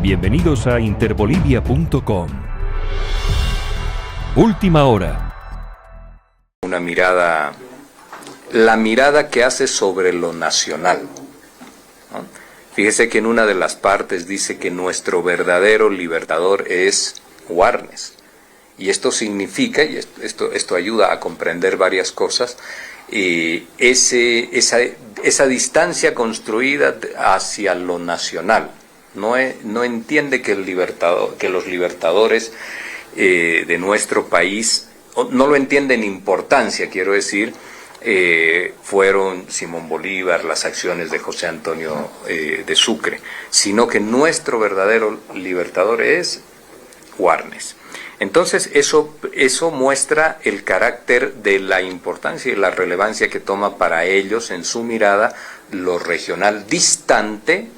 Bienvenidos a interbolivia.com. Última hora. Una mirada, la mirada que hace sobre lo nacional, ¿no? Fíjese que en una de las partes dice que nuestro verdadero libertador es Warnes. Y esto significa, y esto ayuda a comprender varias cosas, esa distancia construida hacia lo nacional. No entiende que los libertadores de nuestro país, no lo entiende en importancia, quiero decir, fueron Simón Bolívar, las acciones de José Antonio de Sucre, sino que nuestro verdadero libertador es Warnes. Entonces eso muestra el carácter de la importancia y la relevancia que toma para ellos en su mirada lo regional distante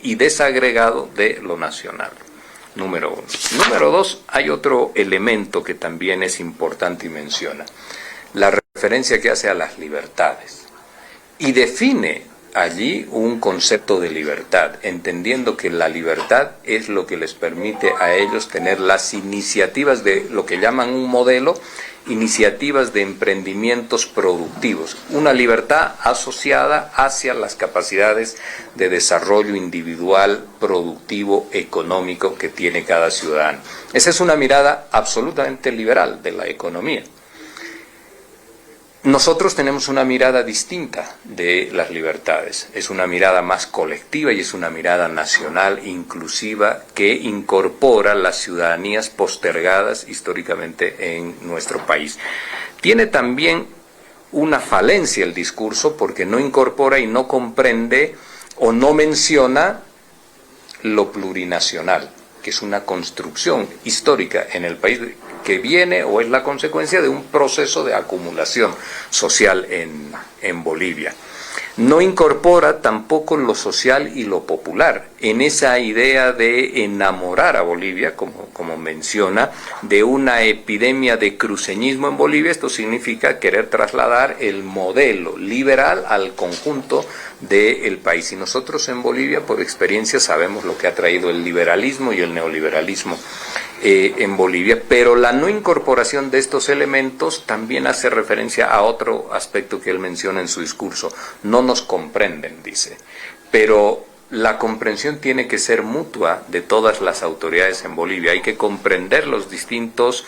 y desagregado de lo nacional. Número uno. Número dos, hay otro elemento que también es importante y menciona, la referencia que hace a las libertades. Y define allí un concepto de libertad, entendiendo que la libertad es lo que les permite a ellos tener las iniciativas de lo que llaman un modelo, iniciativas de emprendimientos productivos, una libertad asociada hacia las capacidades de desarrollo individual, productivo, económico que tiene cada ciudadano. Esa es una mirada absolutamente liberal de la economía. Nosotros tenemos una mirada distinta de las libertades, es una mirada más colectiva y es una mirada nacional inclusiva que incorpora las ciudadanías postergadas históricamente en nuestro país. Tiene también una falencia el discurso porque no incorpora y no comprende o no menciona lo plurinacional, que es una construcción histórica en el país que viene o es la consecuencia de un proceso de acumulación social en Bolivia. No incorpora tampoco lo social y lo popular en esa idea de enamorar a Bolivia, como menciona, de una epidemia de cruceñismo en Bolivia. Esto significa querer trasladar el modelo liberal al conjunto del país. Y nosotros en Bolivia, por experiencia, sabemos lo que ha traído el liberalismo y el neoliberalismo en Bolivia, pero la no incorporación de estos elementos también hace referencia a otro aspecto que él menciona en su discurso. No nos comprenden, dice, pero la comprensión tiene que ser mutua de todas las autoridades en Bolivia. Hay que comprender las distintas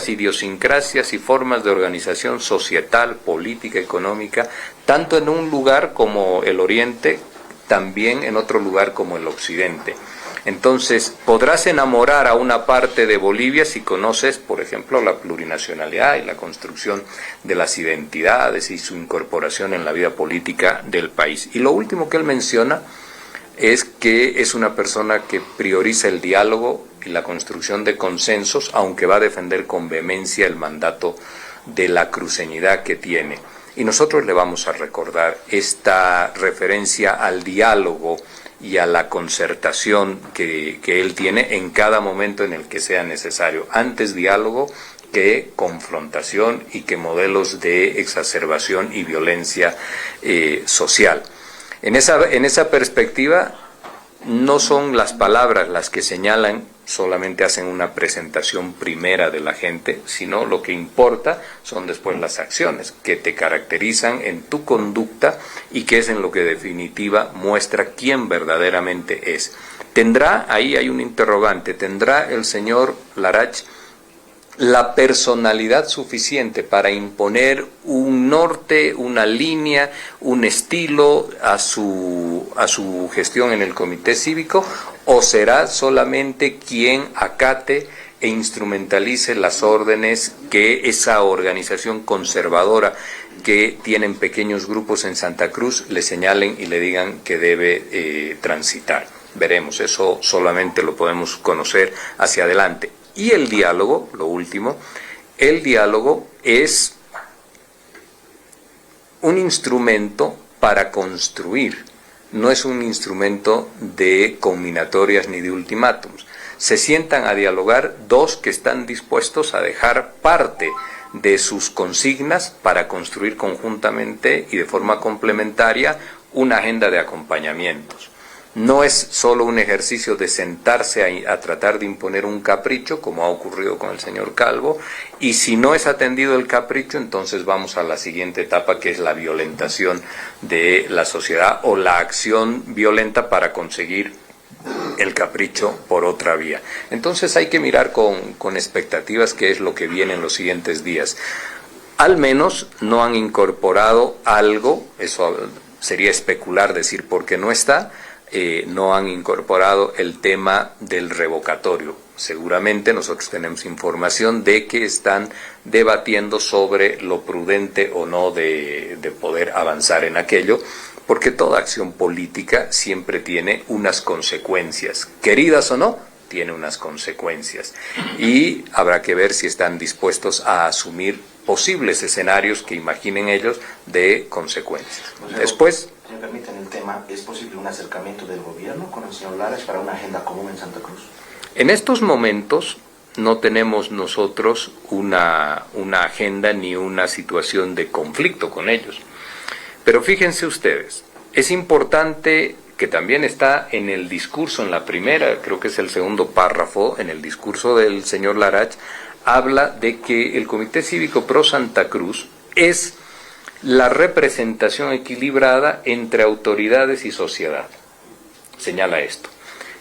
idiosincrasias y formas de organización societal, política, económica, tanto en un lugar como el Oriente, también en otro lugar como el Occidente. Entonces, podrás enamorar a una parte de Bolivia si conoces, por ejemplo, la plurinacionalidad y la construcción de las identidades y su incorporación en la vida política del país. Y lo último que él menciona es que es una persona que prioriza el diálogo y la construcción de consensos, aunque va a defender con vehemencia el mandato de la cruceñidad que tiene. Y nosotros le vamos a recordar esta referencia al diálogo y a la concertación que él tiene en cada momento en el que sea necesario. Antes diálogo que confrontación y que modelos de exacerbación y violencia social. En esa perspectiva, no son las palabras las que señalan, solamente hacen una presentación primera de la gente, sino lo que importa son después las acciones que te caracterizan en tu conducta y que es en lo que definitiva muestra quién verdaderamente es. Ahí hay un interrogante, ¿tendrá el señor Larach la personalidad suficiente para imponer un norte, una línea, un estilo a su gestión en el comité cívico, o será solamente quien acate e instrumentalice las órdenes que esa organización conservadora que tienen pequeños grupos en Santa Cruz le señalen y le digan que debe transitar? Veremos, eso solamente lo podemos conocer hacia adelante. Y el diálogo, lo último, el diálogo es un instrumento para construir, no es un instrumento de combinatorias ni de ultimátums. Se sientan a dialogar dos que están dispuestos a dejar parte de sus consignas para construir conjuntamente y de forma complementaria una agenda de acompañamientos. No es solo un ejercicio de sentarse a tratar de imponer un capricho, como ha ocurrido con el señor Calvo, y si no es atendido el capricho, entonces vamos a la siguiente etapa, que es la violentación de la sociedad o la acción violenta para conseguir el capricho por otra vía. Entonces hay que mirar con expectativas qué es lo que viene en los siguientes días. Al menos no han incorporado algo, eso sería especular decir por qué no está, no han incorporado el tema del revocatorio. Seguramente nosotros tenemos información de que están debatiendo sobre lo prudente o no de poder avanzar en aquello, porque toda acción política siempre tiene unas consecuencias, queridas o no, tiene unas consecuencias, y habrá que ver si están dispuestos a asumir posibles escenarios que imaginen ellos de consecuencias. Después, si me permiten el tema, ¿es posible un acercamiento del gobierno con el señor Laras para una agenda común en Santa Cruz? En estos momentos no tenemos nosotros una agenda ni una situación de conflicto con ellos. Pero fíjense ustedes, es importante que también está en el discurso, en la primera, creo que es el segundo párrafo, en el discurso del señor Larach, habla de que el Comité Cívico Pro Santa Cruz es la representación equilibrada entre autoridades y sociedad. Señala esto,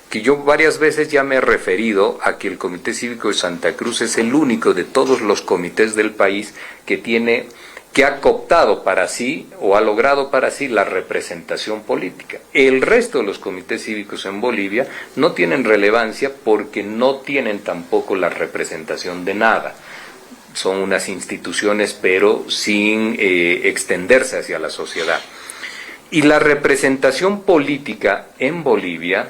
que yo varias veces ya me he referido a que el Comité Cívico de Santa Cruz es el único de todos los comités del país que ha cooptado para sí o ha logrado para sí la representación política. El resto de los comités cívicos en Bolivia no tienen relevancia porque no tienen tampoco la representación de nada. Son unas instituciones pero sin extenderse hacia la sociedad. Y la representación política en Bolivia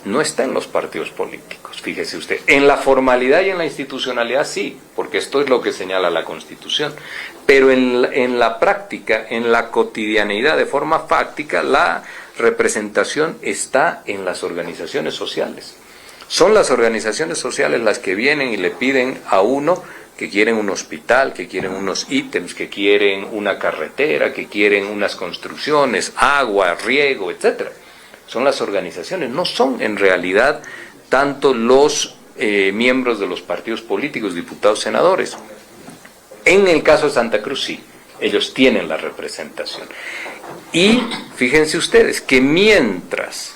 no está en los partidos políticos, fíjese usted. En la formalidad y en la institucionalidad sí, porque esto es lo que señala la Constitución. Pero en la práctica, en la cotidianeidad, de forma fáctica, la representación está en las organizaciones sociales. Son las organizaciones sociales las que vienen y le piden a uno que quieren un hospital, que quieren unos ítems, que quieren una carretera, que quieren unas construcciones, agua, riego, etcétera. Son las organizaciones, no son en realidad tanto los miembros de los partidos políticos, diputados, senadores. En el caso de Santa Cruz sí, ellos tienen la representación. Y fíjense ustedes que mientras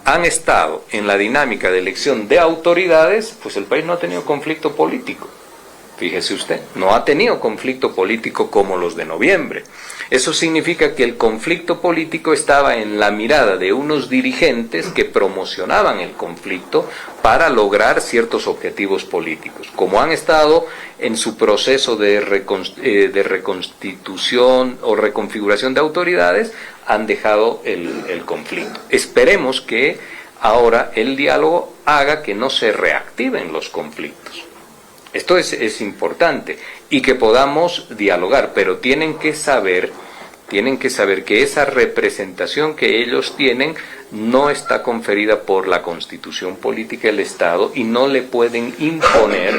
han estado en la dinámica de elección de autoridades, pues el país no ha tenido conflicto político. Fíjese usted, no ha tenido conflicto político como los de noviembre. Eso significa que el conflicto político estaba en la mirada de unos dirigentes que promocionaban el conflicto para lograr ciertos objetivos políticos. Como han estado en su proceso de reconstitución o reconfiguración de autoridades, han dejado el conflicto. Esperemos que ahora el diálogo haga que no se reactiven los conflictos. Esto es importante, y que podamos dialogar, pero tienen que saber que esa representación que ellos tienen no está conferida por la Constitución Política del Estado y no le pueden imponer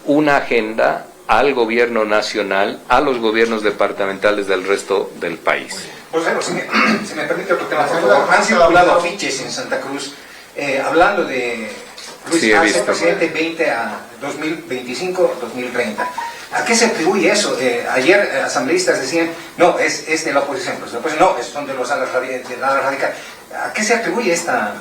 una agenda al gobierno nacional, a los gobiernos departamentales del resto del país. Pues bueno, si me permite otro tema, por favor. Han circulado afiches en Santa Cruz hablando de Luis Sí, Arce, presidente 20 a 2025-2030. ¿A qué se atribuye eso? Ayer asambleístas decían, no, es de la oposición, pues después no, son de los alas radicales. ¿A qué se atribuye esta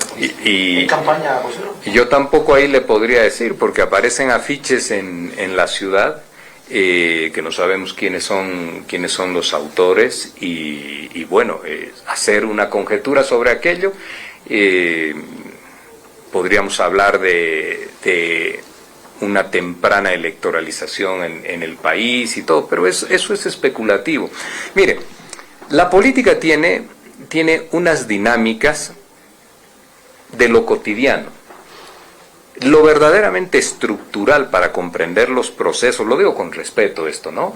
campaña? Pues, ¿no? Y yo tampoco ahí le podría decir, porque aparecen afiches en la ciudad, que no sabemos quiénes son los autores, y bueno, hacer una conjetura sobre aquello, podríamos hablar de una temprana electoralización en el país y todo, pero eso es especulativo. Mire, la política tiene unas dinámicas de lo cotidiano. Lo verdaderamente estructural para comprender los procesos, lo digo con respeto esto, ¿no?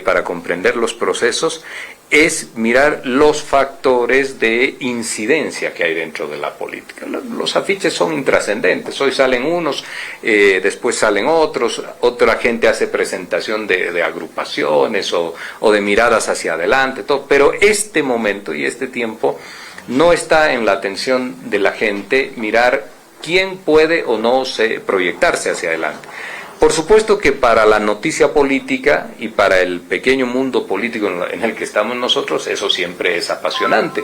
Para comprender los procesos, es mirar los factores de incidencia que hay dentro de la política. Los afiches son intrascendentes, hoy salen unos, después salen otros, otra gente hace presentación de agrupaciones o de miradas hacia adelante, todo, pero este momento y este tiempo no está en la atención de la gente mirar quién puede o no proyectarse hacia adelante. Por supuesto que para la noticia política y para el pequeño mundo político en el que estamos nosotros, eso siempre es apasionante,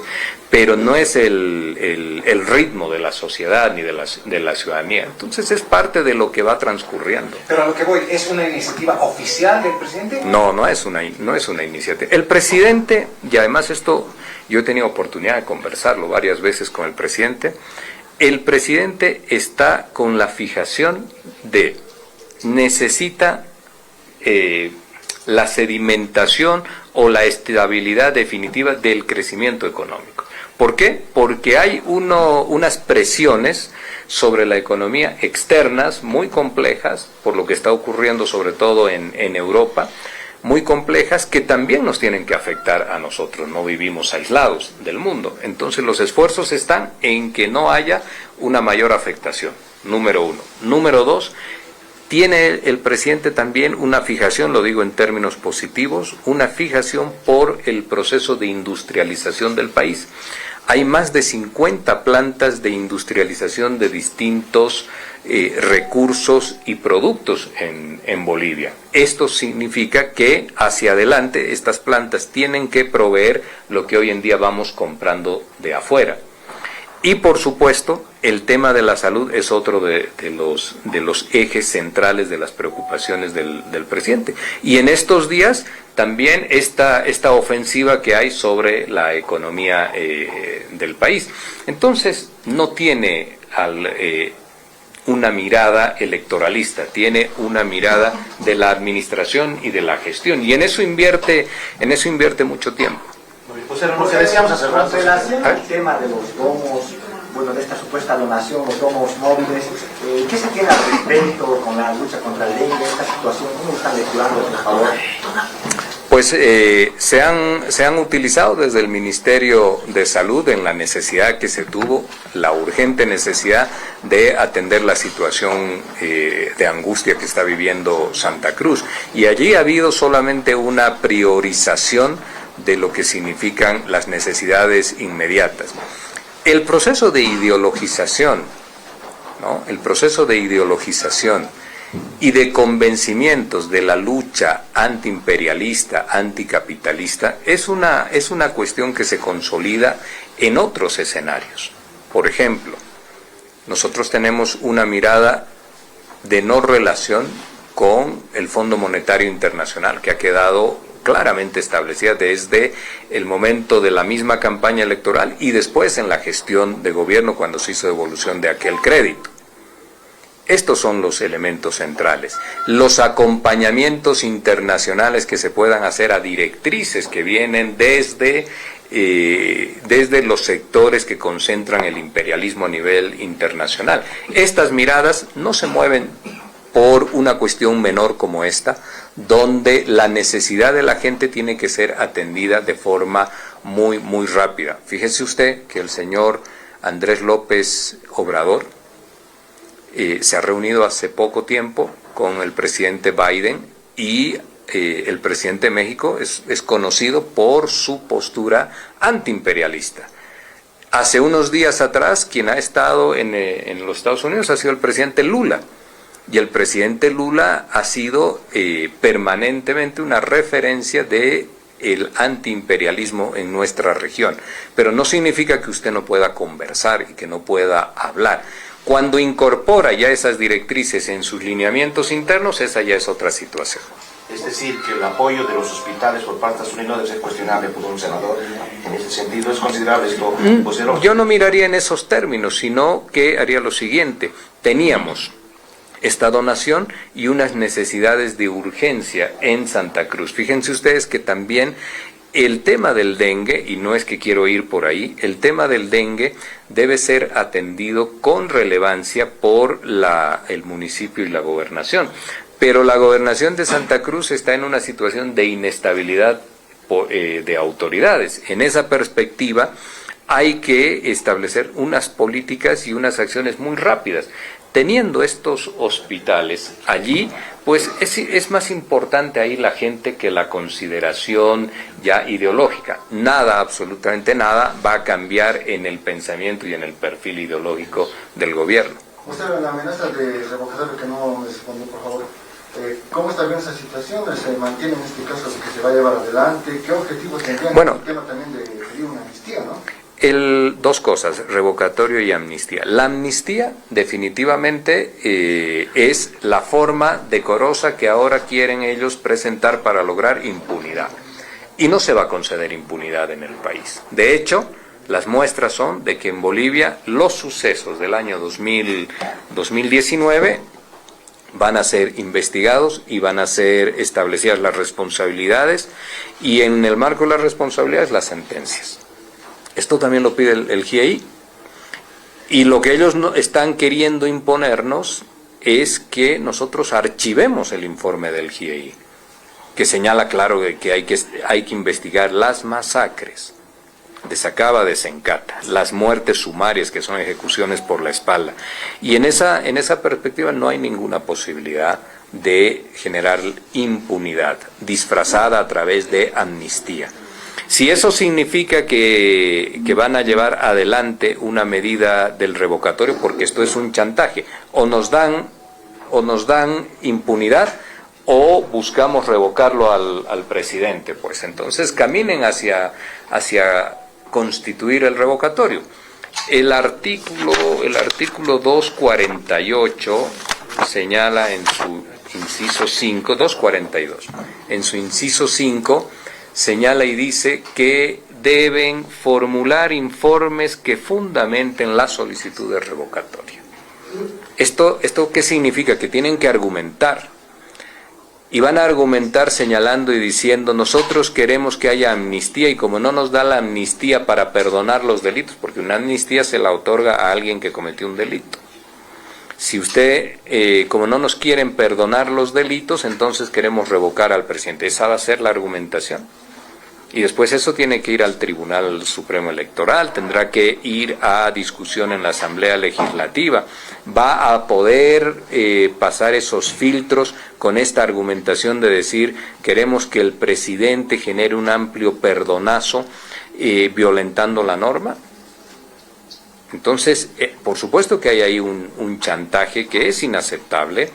pero no es el ritmo de la sociedad ni de la ciudadanía. Entonces es parte de lo que va transcurriendo. Pero a lo que voy, ¿es una iniciativa oficial del presidente? No es una iniciativa. El presidente, y además esto yo he tenido oportunidad de conversarlo varias veces con el presidente está con la fijación de necesita la sedimentación o la estabilidad definitiva del crecimiento económico. ¿Por qué? Porque hay unas presiones sobre la economía externas muy complejas, por lo que está ocurriendo sobre todo en Europa, muy complejas que también nos tienen que afectar a nosotros, no vivimos aislados del mundo. Entonces los esfuerzos están en que no haya una mayor afectación, número uno. Número dos, tiene el presidente también una fijación, lo digo en términos positivos, una fijación por el proceso de industrialización del país. Hay más de 50 plantas de industrialización de distintos recursos y productos en Bolivia. Esto significa que hacia adelante estas plantas tienen que proveer lo que hoy en día vamos comprando de afuera. Y por supuesto, el tema de la salud es otro de los ejes centrales de las preocupaciones del presidente. Y en estos días también esta ofensiva que hay sobre la economía del país. Entonces, no tiene una mirada electoralista, tiene una mirada de la administración y de la gestión. Y en eso invierte mucho tiempo. José, lo que decíamos hace rato. En relación al tema de los domos, bueno, de esta supuesta donación, los domos móviles, ¿qué se tiene al respecto con la lucha contra el dengue, esta situación? ¿Cómo están lecturando, por favor? Pues se han utilizado desde el Ministerio de Salud en la necesidad que se tuvo, la urgente necesidad de atender la situación de angustia que está viviendo Santa Cruz. Y allí ha habido solamente una priorización de lo que significan las necesidades inmediatas. El proceso de ideologización, ¿no? El proceso de ideologización y de convencimientos de la lucha antiimperialista, anticapitalista, es una cuestión que se consolida en otros escenarios. Por ejemplo, nosotros tenemos una mirada de no relación con el Fondo Monetario Internacional, que ha quedado claramente establecida desde el momento de la misma campaña electoral y después en la gestión de gobierno cuando se hizo devolución de aquel crédito. Estos son los elementos centrales. Los acompañamientos internacionales que se puedan hacer a directrices que vienen desde los sectores que concentran el imperialismo a nivel internacional. Estas miradas no se mueven por una cuestión menor como esta, donde la necesidad de la gente tiene que ser atendida de forma muy, muy rápida. Fíjese usted que el señor Andrés López Obrador se ha reunido hace poco tiempo con el presidente Biden y el presidente de México es conocido por su postura antiimperialista. Hace unos días atrás, quien ha estado en los Estados Unidos ha sido el presidente Lula. Y el presidente Lula ha sido permanentemente una referencia de el antiimperialismo en nuestra región. Pero no significa que usted no pueda conversar y que no pueda hablar. Cuando incorpora ya esas directrices en sus lineamientos internos, esa ya es otra situación. Es decir, que el apoyo de los hospitales por parte de Estados Unidos debe ser cuestionable por un senador. En ese sentido, ¿es considerable esto? Yo no miraría en esos términos, sino que haría lo siguiente. Teníamos esta donación y unas necesidades de urgencia en Santa Cruz. Fíjense ustedes que también el tema del dengue, y no es que quiero ir por ahí, el tema del dengue debe ser atendido con relevancia por el municipio y la gobernación. Pero la gobernación de Santa Cruz está en una situación de inestabilidad de autoridades. En esa perspectiva hay que establecer unas políticas y unas acciones muy rápidas. Teniendo estos hospitales allí, pues es más importante ahí la gente que la consideración ya ideológica. Nada, absolutamente nada, va a cambiar en el pensamiento y en el perfil ideológico del gobierno. Usted, la amenaza de revocatorio que no me respondió, por favor. ¿Cómo está bien esa situación? ¿Se mantiene en este caso que se va a llevar adelante? ¿Qué objetivos tendrían? Bueno, el tema también de pedir una amnistía, ¿no? Dos cosas, revocatorio y amnistía. La amnistía definitivamente es la forma decorosa que ahora quieren ellos presentar para lograr impunidad. Y no se va a conceder impunidad en el país. De hecho, las muestras son de que en Bolivia los sucesos del año 2019 van a ser investigados y van a ser establecidas las responsabilidades y en el marco de las responsabilidades las sentencias. Esto también lo pide el GIEI y lo que ellos están queriendo imponernos es que nosotros archivemos el informe del GIEI, que señala claro que hay que investigar las masacres de Sacaba, de Sencata, las muertes sumarias que son ejecuciones por la espalda. Y en esa perspectiva no hay ninguna posibilidad de generar impunidad disfrazada a través de amnistía. Si eso significa que van a llevar adelante una medida del revocatorio, porque esto es un chantaje, o nos dan impunidad o buscamos revocarlo al presidente, pues entonces caminen hacia constituir el revocatorio. El artículo 248 señala en su inciso 5, 242, en su inciso 5, señala y dice que deben formular informes que fundamenten la solicitud de revocatoria. ¿Esto qué significa? Que tienen que argumentar. Y van a argumentar señalando y diciendo, nosotros queremos que haya amnistía y como no nos da la amnistía para perdonar los delitos, porque una amnistía se la otorga a alguien que cometió un delito. Si como no nos quieren perdonar los delitos, entonces queremos revocar al presidente. Esa va a ser la argumentación. Y después eso tiene que ir al Tribunal Supremo Electoral, tendrá que ir a discusión en la Asamblea Legislativa, va a poder pasar esos filtros con esta argumentación de decir queremos que el presidente genere un amplio perdonazo violentando la norma. Entonces, por supuesto que hay ahí un chantaje que es inaceptable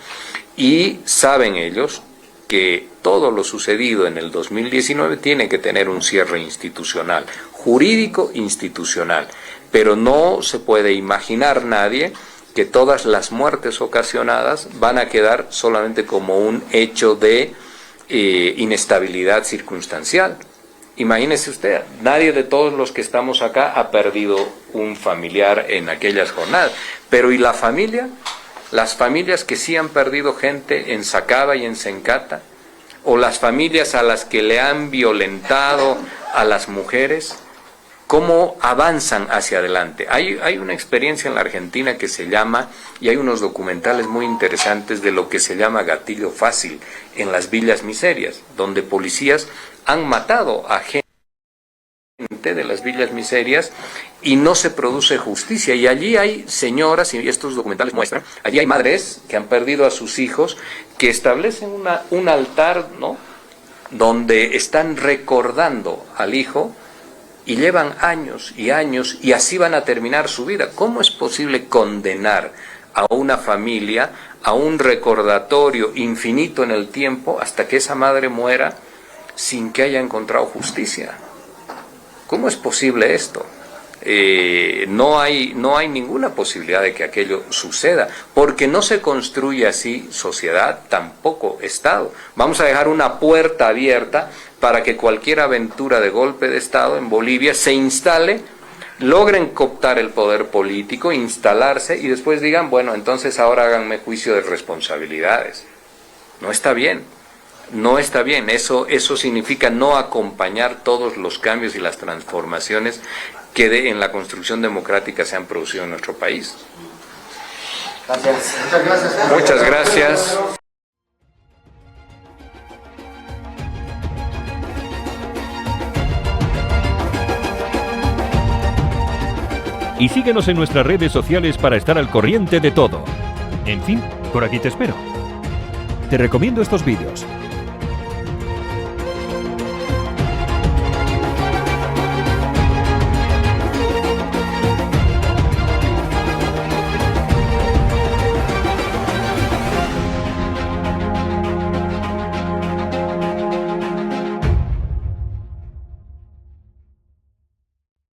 y saben ellos que todo lo sucedido en el 2019 tiene que tener un cierre institucional, jurídico institucional, pero no se puede imaginar nadie que todas las muertes ocasionadas van a quedar solamente como un hecho de inestabilidad circunstancial. Imagínese usted, nadie de todos los que estamos acá ha perdido un familiar en aquellas jornadas, pero ¿y la familia? Las familias que sí han perdido gente en Sacaba y en Sencata, o las familias a las que le han violentado a las mujeres, ¿cómo avanzan hacia adelante? Hay una experiencia en la Argentina que se llama, y hay unos documentales muy interesantes de lo que se llama gatillo fácil en las villas miserias, donde policías han matado a gente de las villas miserias y no se produce justicia, y allí hay señoras, y estos documentales muestran, allí hay madres que han perdido a sus hijos, que establecen un altar, ¿no?, donde están recordando al hijo y llevan años y años y así van a terminar su vida. ¿Cómo es posible condenar a una familia a un recordatorio infinito en el tiempo hasta que esa madre muera sin que haya encontrado justicia? ¿Cómo es posible esto? No hay ninguna posibilidad de que aquello suceda, porque no se construye así sociedad, tampoco Estado. Vamos a dejar una puerta abierta para que cualquier aventura de golpe de Estado en Bolivia se instale, logren cooptar el poder político, instalarse y después digan, bueno, entonces ahora háganme juicio de responsabilidades. No está bien. No está bien, eso significa no acompañar todos los cambios y las transformaciones que en la construcción democrática se han producido en nuestro país. Gracias. Muchas gracias. Muchas gracias. Y síguenos en nuestras redes sociales para estar al corriente de todo. En fin, por aquí te espero. Te recomiendo estos vídeos.